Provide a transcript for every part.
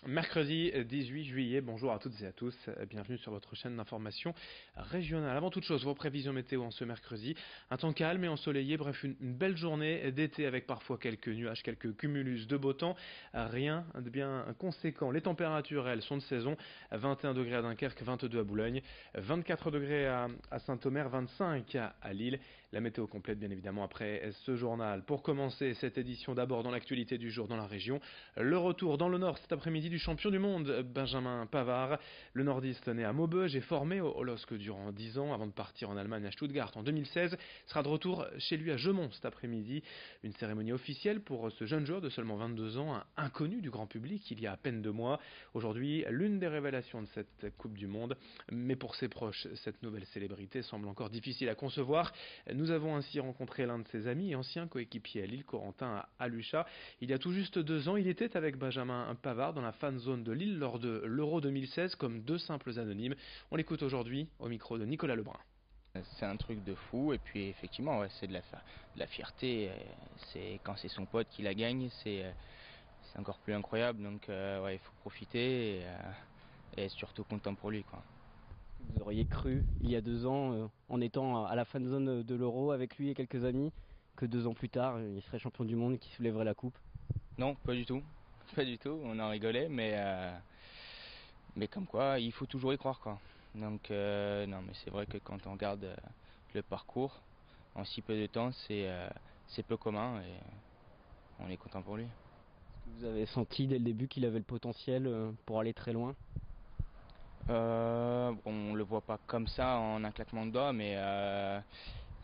Mercredi 18 juillet, bonjour à toutes et à tous, bienvenue sur votre chaîne d'information régionale. Avant toute chose, vos prévisions météo en ce mercredi, un temps calme et ensoleillé, bref une belle journée d'été avec parfois quelques nuages, quelques cumulus de beau temps, rien de bien conséquent. Les températures, elles, sont de saison, 21 degrés à Dunkerque, 22 à Boulogne, 24 degrés à Saint-Omer, 25 à Lille. La météo complète bien évidemment après ce journal. Pour commencer cette édition, d'abord dans l'actualité du jour dans la région, le retour dans le Nord cet après-midi du champion du monde Benjamin Pavard. Le nordiste né à Maubeuge est formé au LOSC durant 10 ans avant de partir en Allemagne à Stuttgart en 2016. Sera de retour chez lui à Gemont cet après-midi. Une cérémonie officielle pour ce jeune joueur de seulement 22 ans, inconnu du grand public il y a à peine 2 mois. Aujourd'hui, l'une des révélations de cette Coupe du Monde. Mais pour ses proches, cette nouvelle célébrité semble encore difficile à concevoir. Nous avons ainsi rencontré l'un de ses amis et ancien coéquipier à Lille, Corentin Alucha. Il y a tout juste 2 ans, il était avec Benjamin Pavard dans la fan zone de Lille lors de l'Euro 2016 comme deux simples anonymes. On l'écoute aujourd'hui au micro de Nicolas Lebrun. C'est un truc de fou et puis effectivement ouais, c'est de la fierté. C'est quand c'est son pote qui la gagne, c'est encore plus incroyable. Donc ouais, il faut profiter et être surtout content pour lui quoi. Vous auriez cru il y a 2 ans, en étant à la fan zone de l'Euro avec lui et quelques amis, que 2 ans plus tard, il serait champion du monde, qu'il soulèverait la coupe? Non, pas du tout, pas du tout. On en rigolait, mais comme quoi, il faut toujours y croire quoi. Donc non, mais c'est vrai que quand on regarde le parcours en si peu de temps, c'est peu commun et on est content pour lui. Vous avez senti dès le début qu'il avait le potentiel pour aller très loin? On le voit pas comme ça en un claquement de doigts, mais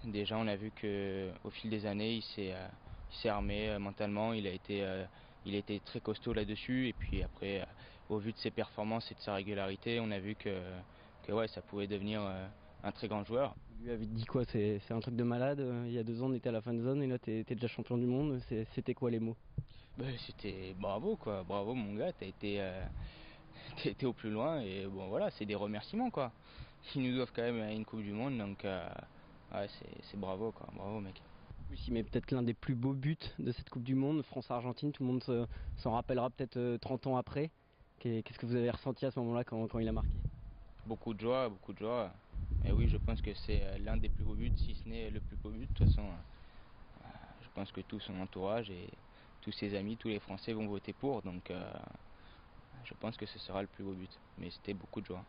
déjà on a vu que au fil des années il s'est armé mentalement, il a été très costaud là-dessus et puis après au vu de ses performances et de sa régularité, on a vu que ouais ça pouvait devenir un très grand joueur. Vous lui avez dit quoi? C'est un truc de malade. Il y a 2 ans, on était à la fan zone et là, t'es déjà champion du monde. C'était quoi les mots? C'était bravo quoi, bravo mon gars, t'as été au plus loin et bon voilà, c'est des remerciements quoi. Ils nous doivent quand même une Coupe du Monde donc ouais, c'est bravo quoi, bravo mec. Oui, mais peut-être l'un des plus beaux buts de cette Coupe du Monde, France-Argentine, tout le monde s'en rappellera peut-être 30 ans après. Qu'est-ce que vous avez ressenti à ce moment-là quand il a marqué? Beaucoup de joie, beaucoup de joie. Et oui, je pense que c'est l'un des plus beaux buts, si ce n'est le plus beau but. De toute façon, je pense que tout son entourage et tous ses amis, tous les Français vont voter pour. Donc je pense que ce sera le plus beau but. Mais c'était beaucoup de joie.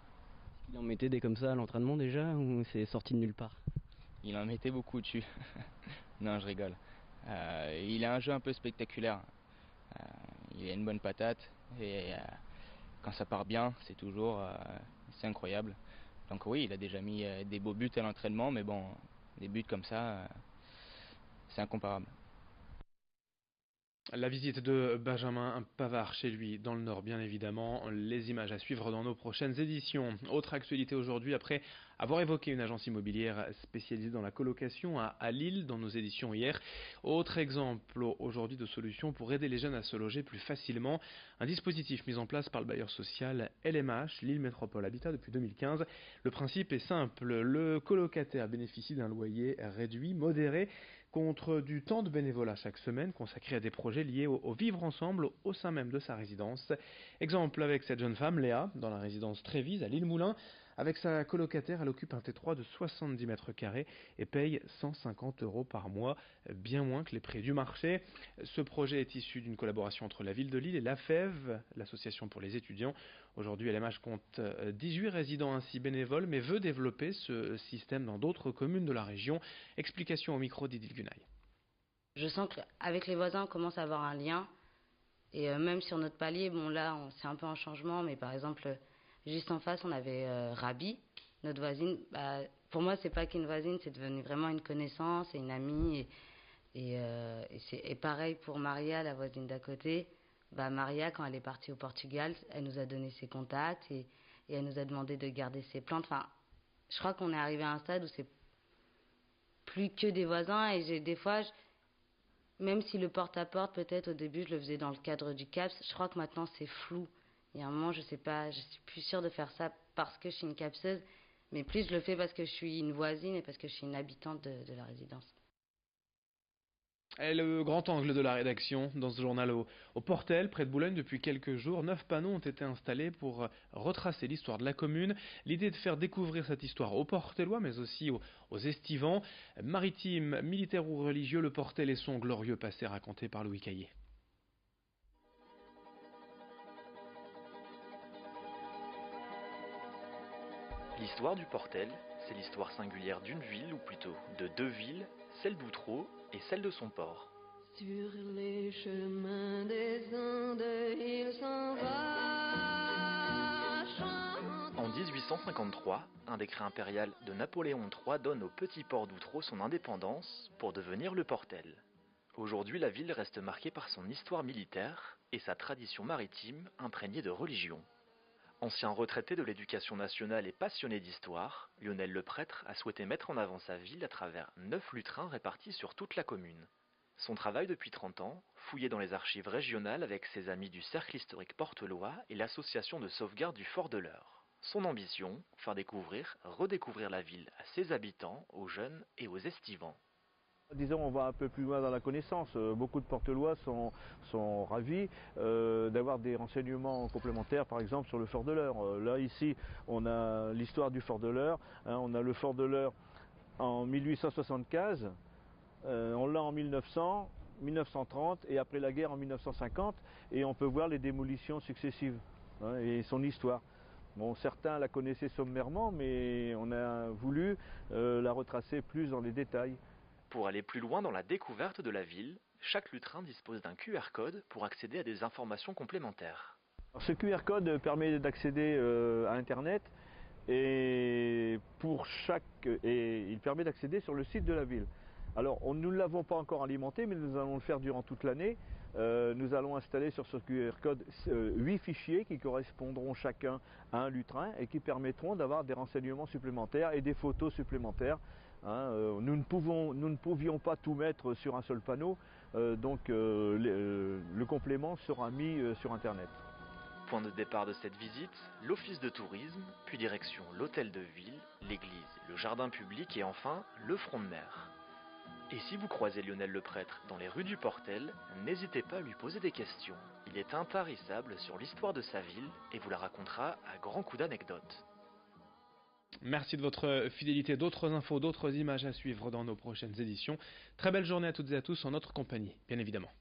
Il en mettait des comme ça à l'entraînement déjà ou c'est sorti de nulle part? Il en mettait beaucoup dessus. Non, je rigole. Il a un jeu un peu spectaculaire. Euh, il a une bonne patate et quand ça part bien, c'est incroyable. Donc oui, il a déjà mis des beaux buts à l'entraînement, mais bon, des buts comme ça, c'est incomparable. La visite de Benjamin Pavard chez lui dans le Nord, bien évidemment. Les images à suivre dans nos prochaines éditions. Autre actualité aujourd'hui, après avoir évoqué une agence immobilière spécialisée dans la colocation à Lille dans nos éditions hier. Autre exemple aujourd'hui de solution pour aider les jeunes à se loger plus facilement. Un dispositif mis en place par le bailleur social LMH, Lille Métropole Habitat depuis 2015. Le principe est simple. Le colocataire bénéficie d'un loyer réduit, modéré, contre du temps de bénévolat chaque semaine consacré à des projets liés au vivre ensemble au sein même de sa résidence. Exemple avec cette jeune femme, Léa, dans la résidence Trévise à Lille-Moulin. Avec sa colocataire, elle occupe un T3 de 70 mètres carrés et paye 150 euros par mois, bien moins que les prix du marché. Ce projet est issu d'une collaboration entre la ville de Lille et l'AFEV, l'association pour les étudiants. Aujourd'hui, LMH compte 18 résidents ainsi bénévoles, mais veut développer ce système dans d'autres communes de la région. Explication au micro d'Idil Gunaï. Je sens qu'avec les voisins, on commence à avoir un lien. Et même sur notre palier, bon là, c'est un peu un changement, mais par exemple, juste en face, on avait Rabi, notre voisine. Bah, pour moi, c'est pas qu'une voisine, c'est devenu vraiment une connaissance et une amie. Et pareil pour Maria, la voisine d'à côté. Bah, Maria, quand elle est partie au Portugal, elle nous a donné ses contacts et elle nous a demandé de garder ses plantes. Enfin, je crois qu'on est arrivé à un stade où c'est plus que des voisins et des fois, même si le porte-à-porte, peut-être au début, je le faisais dans le cadre du CAPS, je crois que maintenant c'est flou. Il y a un moment, je sais pas, je suis plus sûre de faire ça parce que je suis une capseuse, mais plus je le fais parce que je suis une voisine et parce que je suis une habitante de la résidence. Et le grand angle de la rédaction dans ce journal au Portel, près de Boulogne, depuis quelques jours, 9 panneaux ont été installés pour retracer l'histoire de la commune. L'idée est de faire découvrir cette histoire aux Portelois, mais aussi aux Estivants. Maritime, militaire ou religieux, le Portel et son glorieux passé raconté par Louis Caillé. L'histoire du Portel, c'est l'histoire singulière d'une ville, ou plutôt de deux villes, celle d'Outreau et celle de son port. Sur les chemins des Andes, il s'en va chanter. En 1853, un décret impérial de Napoléon III donne au petit port d'Outreau son indépendance pour devenir le Portel. Aujourd'hui, la ville reste marquée par son histoire militaire et sa tradition maritime imprégnée de religion. Ancien retraité de l'éducation nationale et passionné d'histoire, Lionel Leprêtre a souhaité mettre en avant sa ville à travers 9 lutrins répartis sur toute la commune. Son travail depuis 30 ans, fouillé dans les archives régionales avec ses amis du Cercle historique portelois et l'association de sauvegarde du Fort de l'Eure. Son ambition, faire découvrir, redécouvrir la ville à ses habitants, aux jeunes et aux estivants. Disons, on va un peu plus loin dans la connaissance. Beaucoup de Portelois sont ravis d'avoir des renseignements complémentaires, par exemple sur le Fort de l'Eure. Là, ici, on a l'histoire du Fort de l'Eure. On a le Fort de l'Eure en 1875, on l'a en 1900, 1930 et après la guerre en 1950. Et on peut voir les démolitions successives et son histoire. Bon, certains la connaissaient sommairement, mais on a voulu la retracer plus dans les détails. Pour aller plus loin dans la découverte de la ville, chaque lutrin dispose d'un QR code pour accéder à des informations complémentaires. Alors, ce QR code permet d'accéder à Internet et il permet d'accéder sur le site de la ville. Alors, nous ne l'avons pas encore alimenté, mais nous allons le faire durant toute l'année. Nous allons installer sur ce QR code 8 fichiers qui correspondront chacun à un lutrin et qui permettront d'avoir des renseignements supplémentaires et des photos supplémentaires. Nous ne pouvions pas tout mettre sur un seul panneau, donc le complément sera mis sur Internet. Point de départ de cette visite, l'office de tourisme, puis direction l'hôtel de ville, l'église, le jardin public et enfin le front de mer. Et si vous croisez Lionel Leprêtre dans les rues du Portel, n'hésitez pas à lui poser des questions. Il est intarissable sur l'histoire de sa ville et vous la racontera à grands coups d'anecdotes. Merci de votre fidélité. D'autres infos, d'autres images à suivre dans nos prochaines éditions. Très belle journée à toutes et à tous en notre compagnie, bien évidemment.